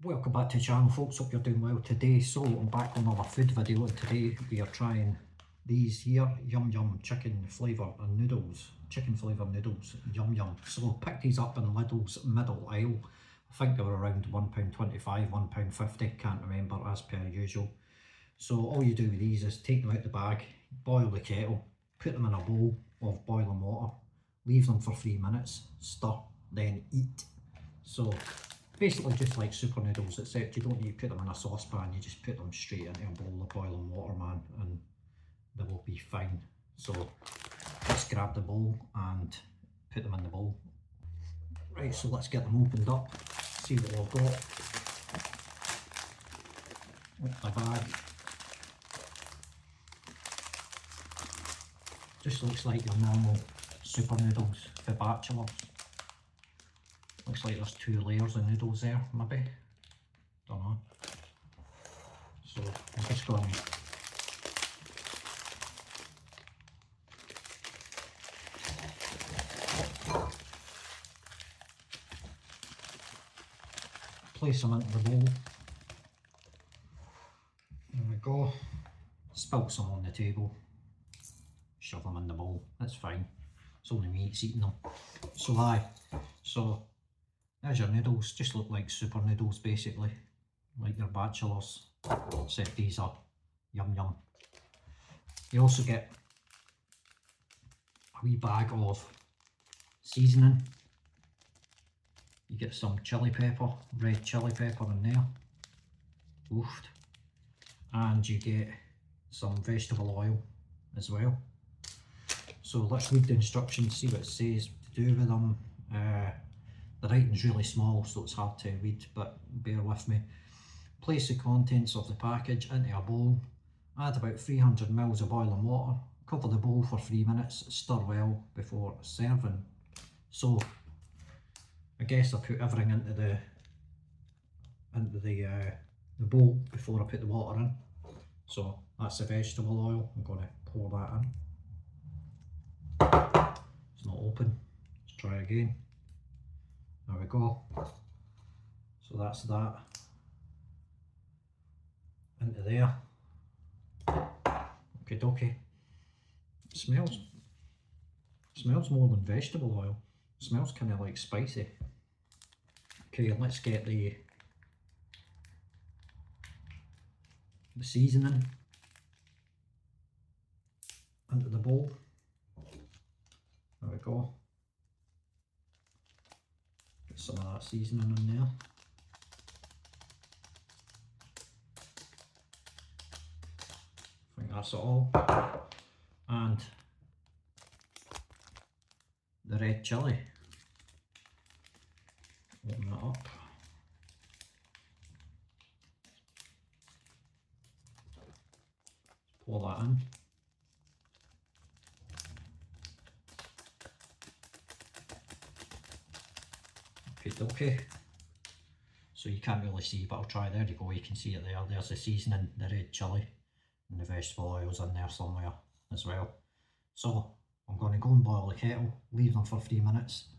Welcome back to the channel, folks. Hope you're doing well today. So I'm back on another food video, and today we are trying these here yum yum chicken flavour and noodles. Chicken flavour noodles, yum yum. So I picked these up in Lidl's middle aisle. I think they were around £1.25, £1.50, can't remember, as per usual. So all you do with these is take them out the bag, boil the kettle, put them in a bowl of boiling water, leave them for 3 minutes, stir, then eat. So basically just like super noodles, except you don't need to put them in a saucepan, you just put them straight into a bowl of boiling water, man, and they will be fine. So let's grab the bowl and put them in the bowl. Right, so let's get them opened up, see what we've got. Open the bag. Just looks like your normal super noodles for bachelors. Looks like there's 2 layers of noodles there, maybe. Don't know. So I'm just going to place them into the bowl. There we go. Spilt some on the table. Shove them in the bowl. That's fine. It's only me that's eating them. So there's your noodles. Just look like super noodles basically, like your bachelors, except these are yum yum. You also get a wee bag of seasoning. You get some chili pepper, red chili pepper in there, oofed, and you get some vegetable oil as well. So let's read the instructions, see what it says to do with them. The writing's really small, so it's hard to read, but bear with me. Place the contents of the package into a bowl, add about 300 ml of boiling water, cover the bowl for 3 minutes, stir well before serving. So I guess I put everything into the bowl before I put the water in. So that's the vegetable oil. I'm going to pour that in. It's not open. Let's try again. There we go. So that's that into there. Okie dokie. It smells more than vegetable oil. It smells kind of like spicy. Okay, let's get the seasoning into the bowl. There we go. Get some of that seasoning in there. I think that's it all. And the red chilli. Open that up. Pour that in. Okay. So you can't really see, but I'll try. There you go, you can see it there. There's the seasoning, the red chilli, and the vegetable oil's in there somewhere as well. So I'm going to go and boil the kettle, leave them for 3 minutes,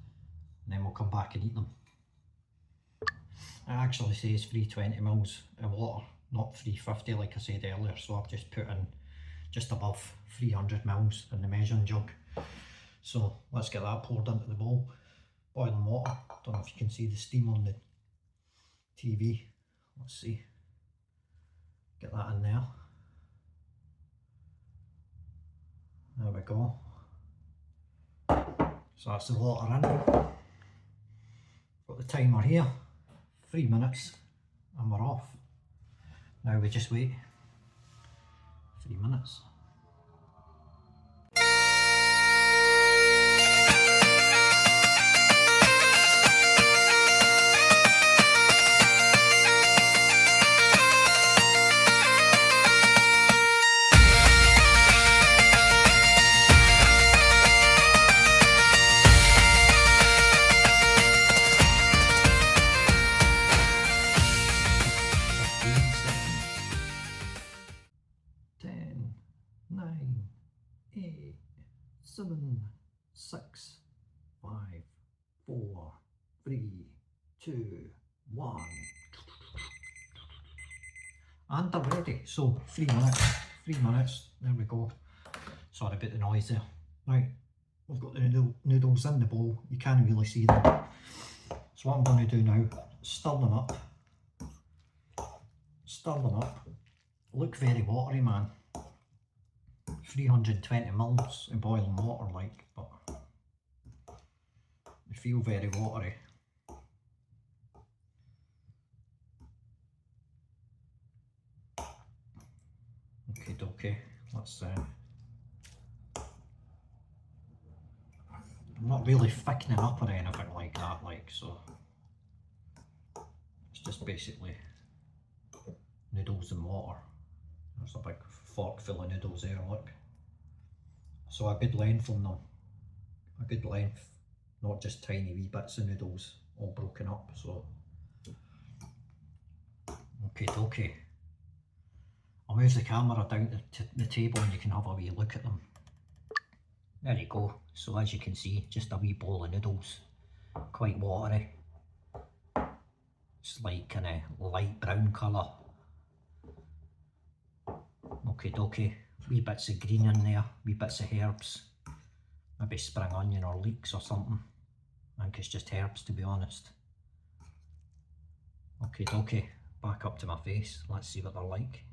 and then we'll come back and eat them. It actually says 320 ml of water, not 350 like I said earlier, so I've just put in just above 300 ml in the measuring jug. So let's get that poured into the bowl. Boiling water. Don't know if you can see the steam on the TV. Let's see. Get that in there. There we go. So that's the water in. Got the timer here. 3 minutes and we're off. Now we just wait 3 minutes. Nine, 8, 7, 6, 5, 4, 3, 2, 1. And they're ready. So 3 minutes, 3 minutes, there we go. Sorry about the noise there. Right, we've got the noodles in the bowl, you can't really see them. So what I'm going to do now, stir them up. Stir them up. Look very watery, man. 320 mils in boiling water, like, but they feel very watery. Okay, let's I'm not really thickening up or anything like that, like, so it's just basically noodles and water. There's a big fork full of noodles there, look. So a good length on them, a good length, not just tiny wee bits of noodles all broken up. So okay. I'll move the camera down to the table and you can have a wee look at them. There you go. So as you can see, just a wee bowl of noodles, quite watery. It's like kind of light brown colour. Okay, wee bits of green in there, wee bits of herbs, maybe spring onion or leeks or something. I think it's just herbs, to be honest. Okay, back up to my face, let's see what they're like.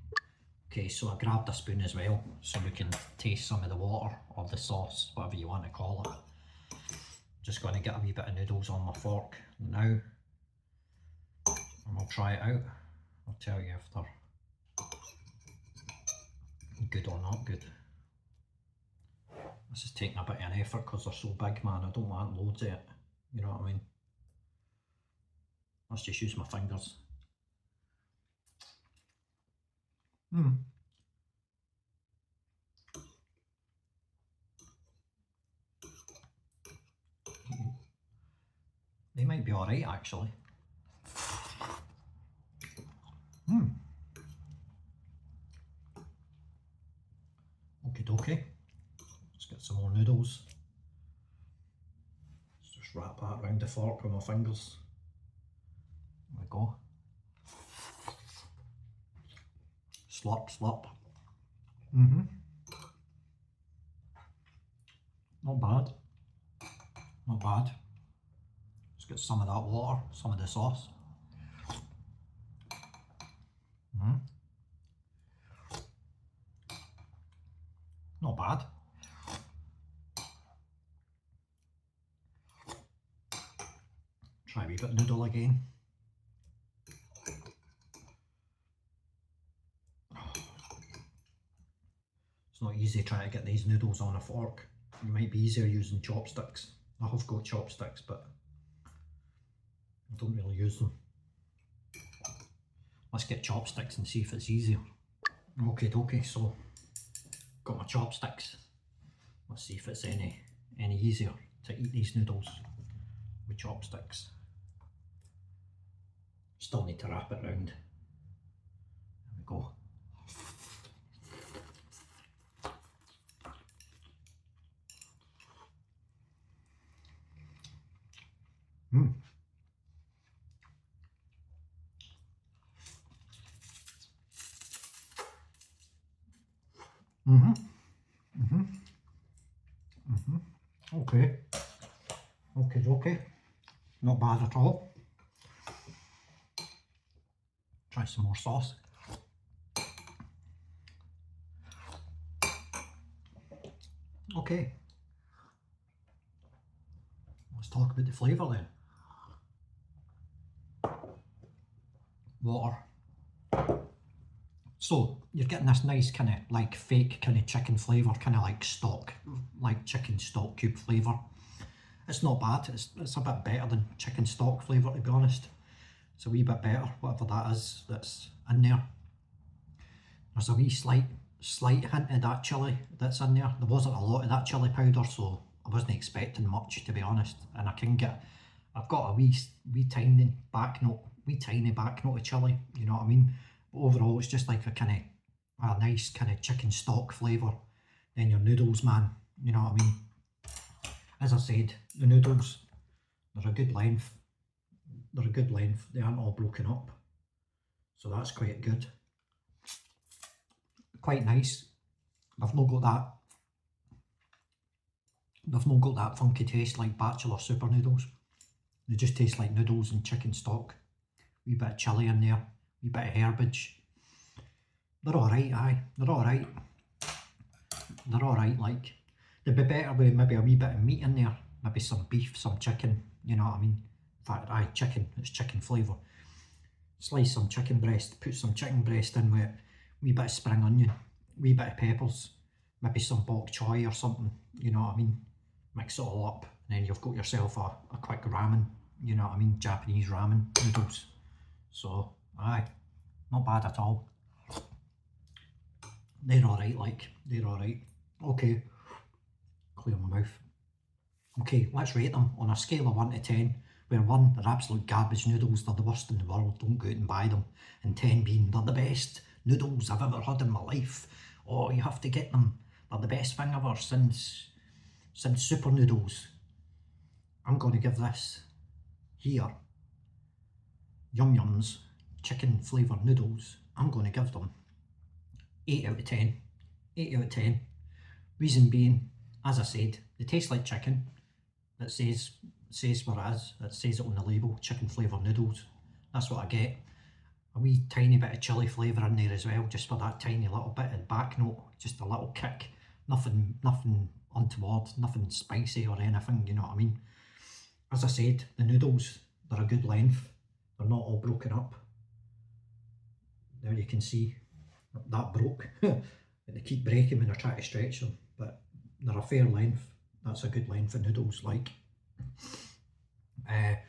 Okay, so I grabbed a spoon as well, so we can taste some of the water or the sauce, whatever you want to call it. Just going to get a wee bit of noodles on my fork now, and we'll try it out. I'll tell you if they're good or not good. This is taking a bit of an effort because they're so big, man. I don't want loads of it, you know what I mean? Let's just use my fingers. They might be alright, actually. Okay. Let's get some more noodles. Let's just wrap that around the fork with my fingers. There we go. Slurp. Not bad. Let's get some of that water, some of the sauce. Not bad. Try a wee bit of noodle again. It's not easy trying to get these noodles on a fork. It might be easier using chopsticks. I have got chopsticks, but I don't really use them. Let's get chopsticks and see if it's easier. Okay, so got my chopsticks. Let's see if it's any easier to eat these noodles with chopsticks. Still need to wrap it round. There we go. Okay. Not bad at all. Try some more sauce. Okay. Let's talk about the flavour then. Water. So you're getting this nice kind of like fake kind of chicken flavour, kind of like stock, like chicken stock cube flavour. It's not bad, it's a bit better than chicken stock flavour, to be honest. It's a wee bit better, whatever that is that's in there. There's a wee slight hint of that chilli that's in there. There wasn't a lot of that chilli powder, so I wasn't expecting much, to be honest. And I've got a wee tiny back note of chilli, you know what I mean? But overall, it's just like a nice kind of chicken stock flavour. Then your noodles, man, you know what I mean? As I said, the noodles, they're a good length. They aren't all broken up. So that's quite good. quite nice. They've not got that funky taste like Bachelor Super Noodles. They just taste like noodles and chicken stock. Wee bit of chilli in there, wee bit of herbage. They're alright, aye, they're alright. They're alright, like, they'd be better with maybe a wee bit of meat in there, maybe some beef, some chicken, you know what I mean? In fact, aye, chicken, it's chicken flavour. Slice some chicken breast, put some chicken breast in with it, wee bit of spring onion, wee bit of peppers, maybe some bok choy or something, you know what I mean? Mix it all up, and then you've got yourself a quick ramen, you know what I mean? Japanese ramen noodles. So, aye, not bad at all. They're alright, like, they're alright. Okay, clear my mouth. Okay, let's rate them on a scale of 1 to 10, where 1, they're absolute garbage noodles, they're the worst in the world, don't go out and buy them, and 10 being, they're the best noodles I've ever had in my life. Oh, you have to get them, they're the best thing ever since Super Noodles. I'm going to give this here, Yum Yums chicken flavoured noodles, I'm going to give them 8 out of 10. 8 out of 10. Reason being, as I said, they taste like chicken. It says what it is. It says it on the label, chicken flavoured noodles. That's what I get. A wee tiny bit of chilli flavour in there as well, just for that tiny little bit of back note, just a little kick. Nothing untoward, nothing spicy or anything, you know what I mean? As I said, the noodles, they're a good length. They're not all broken up. There you can see, that broke. They keep breaking when I try to stretch them, but they're a fair length. That's a good length of noodles, like. They're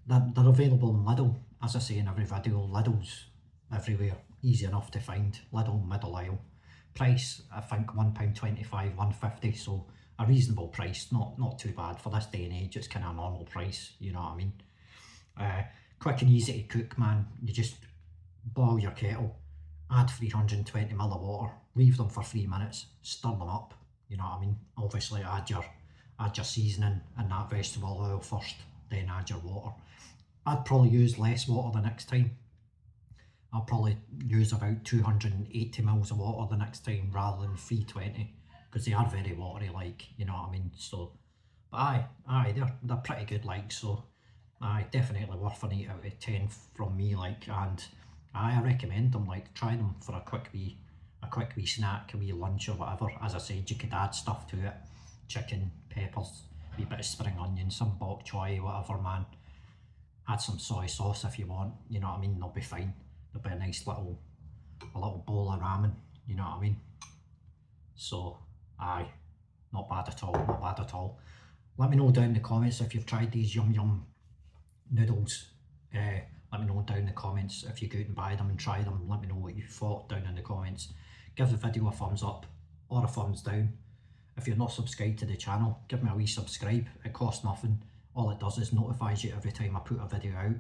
available in Lidl, as I say in every video. Lidl's everywhere, easy enough to find. Lidl, middle aisle. Price, I think £1.25, £1.50, so a reasonable price, not too bad for this day and age. It's kind of a normal price, you know what I mean. Quick and easy to cook, man. You just boil your kettle, add 320 ml of water, leave them for 3 minutes, stir them up, you know what I mean. Obviously add your seasoning and that vegetable oil first, then add your water. I'd probably use less water the next time. I'll probably use about 280 mils of water the next time rather than 320, because they are very watery, like, you know what I mean. So, but aye, they're pretty good, like. So aye, definitely worth an 8 out of 10 from me, like. And I recommend them, like, try them for a quick wee snack, a wee lunch or whatever. As I said, you could add stuff to it, chicken, peppers, a wee bit of spring onion, some bok choy, whatever, man. Add some soy sauce if you want, you know what I mean. They'll be fine. They'll be a nice little bowl of ramen, you know what I mean. So aye, not bad at all, not bad at all. Let me know down in the comments if you've tried these Yum Yum noodles. Let me know down in the comments if you go out and buy them and try them. Let me know what you thought down in the comments. Give the video a thumbs up or a thumbs down. If you're not subscribed to the channel, give me a wee subscribe. It costs nothing. All it does is notifies you every time I put a video out.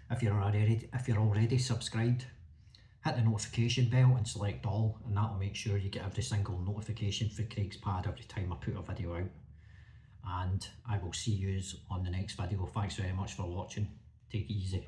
If you're already subscribed, hit the notification bell and select all, and that'll make sure you get every single notification for Craig's Pad every time I put a video out. And I will see you on the next video. Thanks very much for watching. Take it easy.